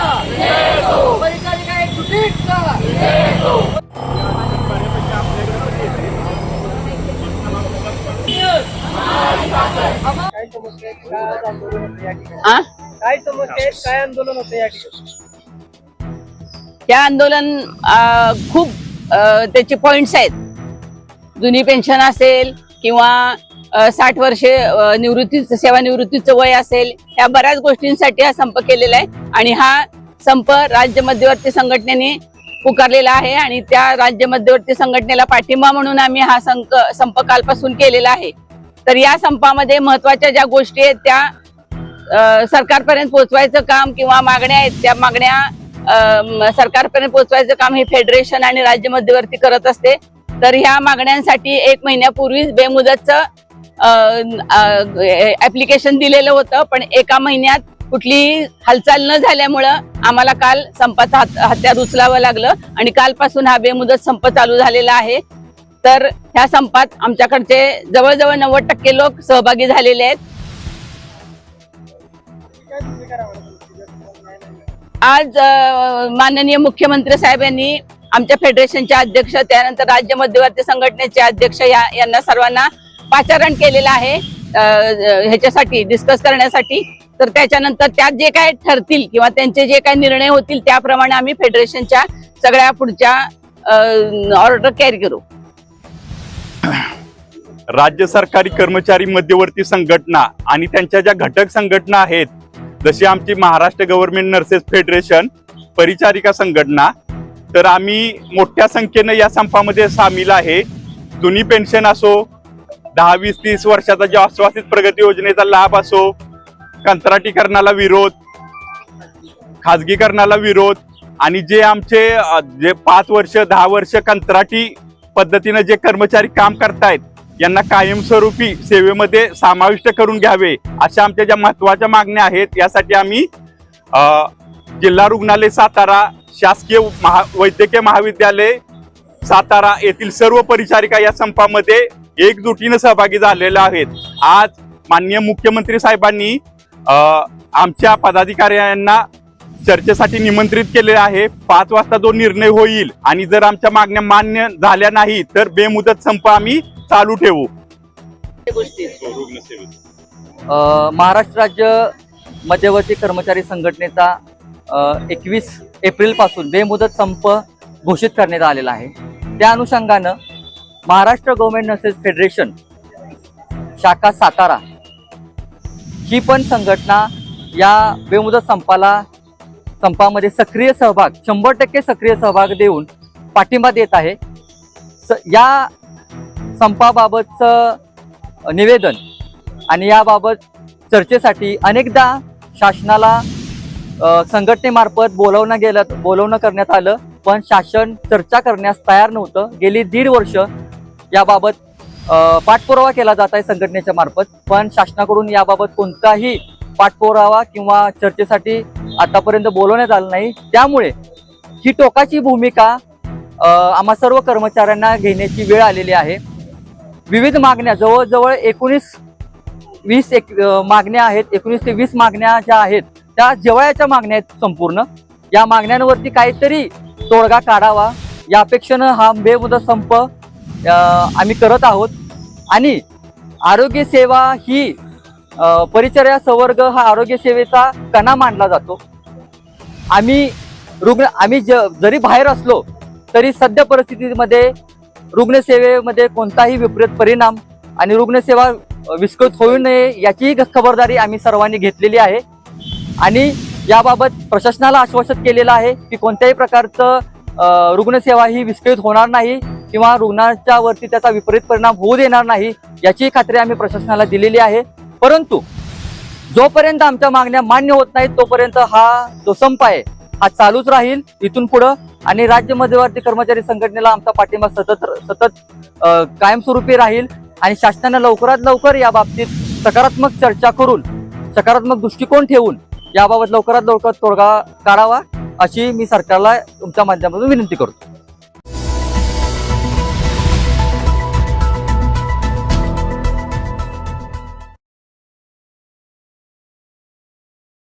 परिचारिका एकजुटीचा काय समस्या आहेत, काय आंदोलन होतं या ठिकाणी? या आंदोलन खूप त्याचे पॉइंट्स आहेत. जुनी पेन्शन असेल किंवा 60 वर्षे सेवानिवृत्तीचं वय असेल, ह्या बऱ्याच गोष्टींसाठी हा संप केलेला आहे. आणि हा संप राज्य मध्यवर्ती संघटनेने पुकारलेला आहे आणि त्या राज्य मध्यवर्ती संघटनेला पाठिंबा म्हणून आम्ही हा संप कालपासून केलेला आहे. तर या संपामध्ये महत्वाच्या ज्या गोष्टी आहेत त्या सरकारपर्यंत पोहोचवायचं काम किंवा मागण्या आहेत त्या मागण्या सरकारपर्यंत पोहोचवायचं काम हे फेडरेशन आणि राज्य मध्यवर्ती करत असते. तर ह्या मागण्यांसाठी 1 महिन्यापूर्वीच बेमुदतचं ऍप्लिकेशन दिलेलं होतं, पण 1 महिन्यात कुठली हालचाल न झाल्यामुळं आम्हाला काल संपाचा हत्यार उचलावं लागलं आणि कालपासून हा बेमुदत संप चालू झालेला आहे. तर ह्या संपात आमच्याकडचे जवळजवळ 90% लोक सहभागी झालेले आहेत. आज माननीय मुख्यमंत्री साहेब यांनी आमच्या फेडरेशनचे अध्यक्ष, त्यानंतर राज्य मध्यवर्ती संघटनेचे अध्यक्ष यांना सर्वांना पाचारण केलेलं आहे ह्याच्यासाठी डिस्कस करण्यासाठी. तर त्याच्यानंतर त्यात जे काय ठरतील किंवा त्यांचे जे काय निर्णय होतील त्याप्रमाणे आम्ही फेडरेशनच्या सगळ्या पुढच्या ऑर्डर कॅरी करू. राज्य सरकारी कर्मचारी मध्यवर्ती संघटना आणि त्यांच्या ज्या घटक संघटना आहेत, जशी आमची महाराष्ट्र गव्हर्नमेंट नर्सेस फेडरेशन, परिचारिका संघटना, तर आम्ही मोठ्या संख्येने या संपामध्ये सामील आहे. जुनी पेन्शन असो, 10, 20, 30 वर्षाचा जो आश्वासित प्रगती योजनेचा लाभ असो, कंत्राटीकरणाला विरोध, खाजगीकरणाला विरोध आणि जे आमचे 5 वर्ष 10 वर्ष कंत्राटी पद्धतीने जे कर्मचारी काम करतायत यांना कायमस्वरूपी सेवेमध्ये समाविष्ट करून घ्यावे, अशा आमच्या ज्या महत्वाच्या मागण्या आहेत, यासाठी आम्ही जिल्हा रुग्णालय सातारा, शासकीय वैद्यकीय महाविद्यालय सातारा येथील सर्व परिचारिका या संपामध्ये एकजुटीने सहभागी झालेल्या आहेत. आज माननीय मुख्यमंत्री साहेबांनी आमच्या पदाधिकाऱ्यांना चर्चेसाठी निमंत्रित केले आहे. 5 वाजता जो निर्णय होईल आणि जर आमच्या मागण्या मान्य झाल्या नाही तर बेमुदत संप आम्ही चालू ठेवू. महाराष्ट्र राज्य मध्यवर्ती कर्मचारी संघटनेचा 21 एप्रिल पासून बेमुदत संप घोषित करण्यात आलेला आहे. त्या अनुषंगानं महाराष्ट्र गव्हर्नमेंट नर्सेस फेडरेशन शाखा सातारा ही पण संघटना या बेमुदत संपामध्ये सक्रिय सहभाग 100% सक्रिय सहभाग देऊन पाठिंबा देत आहे. या संपाबाबतचं निवेदन आणि याबाबत चर्चेसाठी अनेकदा शासनाला संघटनेमार्फत बोलवणं करण्यात आलं, पण शासन चर्चा करण्यास तयार नव्हतं. गेली 1.5 वर्ष याबाबत पाठपुरावा केला जात आहे संघटनेच्या मार्फत, पण शासनाकडून याबाबत कोणताही पाठपुरावा किंवा चर्चेसाठी आतापर्यंत बोलवण्यात आलं नाही. त्यामुळे ही टोकाची भूमिका आम्हा सर्व कर्मचाऱ्यांना घेण्याची वेळ आलेली आहे. विविध मागण्या जवळजवळ 19-20 मागण्या आहेत. 19 ते 20 मागण्या ज्या आहेत त्या जिव्हाळ्याच्या मागण्या आहेत. संपूर्ण या मागण्यांवरती काहीतरी तोडगा काढावा या अपेक्षेनं हा बेमुदत संप आम्ही करत आहोत. आणि आरोग्य सेवा ही परिचर्या संवर्ग हा आरोग्य सेवेचा कणा मानला जातो. आम्ही जरी बाहेर असलो तरी सध्या परिस्थितीमध्ये रुग्णसेवेमध्ये कोणताही विपरीत परिणाम आणि रुग्णसेवा विस्कळीत होऊ नये याची खबरदारी आम्ही सर्वांनी घेतलेली आहे. आणि याबाबत प्रशासनाला आश्वासित केलेलं आहे की कोणत्याही प्रकारचं रुग्णसेवा ही विस्कळीत होणार नाही किंवा रुग्णाच्या वरती त्याचा विपरीत परिणाम होऊ देणार नाही याची खात्री आम्ही प्रशासनाला दिलेली आहे. परंतु जोपर्यंत आमच्या मागण्या मान्य होत नाहीत तोपर्यंत हा जो संप आहे हा चालूच राहील इथून पुढं. आणि राज्य मध्यवर्ती कर्मचारी संघटनेला आमचा पाठिंबा सतत कायमस्वरूपी राहील. आणि शासनानं लवकरात लवकर या बाबतीत सकारात्मक चर्चा करून सकारात्मक दृष्टिकोन ठेवून याबाबत लवकरात लवकर तोडगा काढावा अशी मी सरकारला तुमच्या माध्यमातून विनंती करतो.